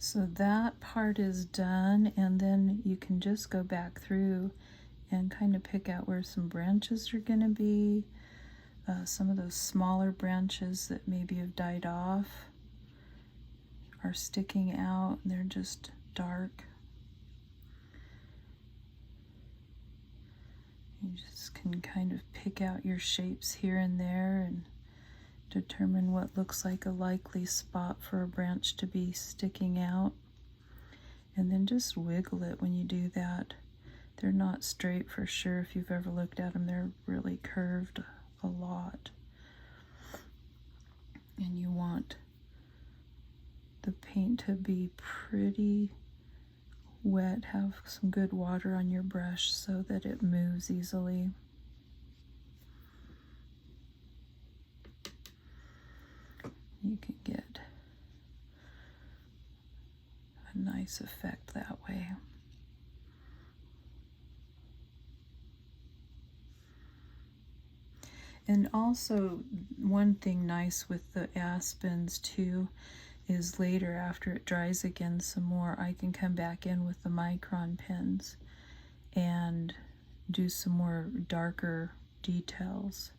So that part is done, and then you can just go back through and kind of pick out where some branches are going to be. Some of those smaller branches that maybe have died off are sticking out, and they're just dark. You just can kind of pick out your shapes here and there and determine what looks like a likely spot for a branch to be sticking out. And then just wiggle it when you do that. They're not straight for sure. If you've ever looked at them, they're really curved a lot. And you want the paint to be pretty wet, have some good water on your brush so that it moves easily. You can get a nice effect that way. And also, one thing nice with the Aspens too is later, after it dries again some more, I can come back in with the micron pens and do some more darker details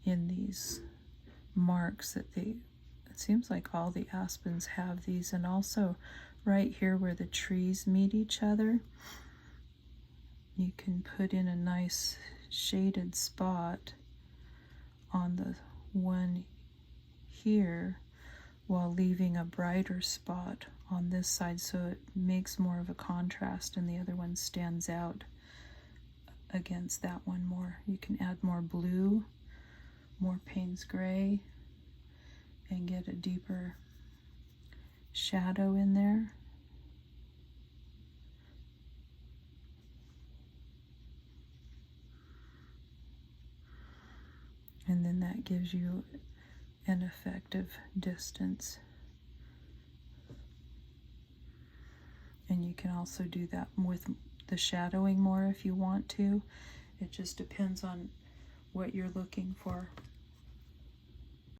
in these marks that it seems like all the Aspens have these. And also right here where the trees meet each other, you can put in a nice shaded spot on the one here while leaving a brighter spot on this side, so it makes more of a contrast and the other one stands out against that one more. You can add more blue, more Payne's gray, and get a deeper shadow in there. And then that gives you an effective distance. And you can also do that with the shadowing more if you want to. It just depends on what you're looking for.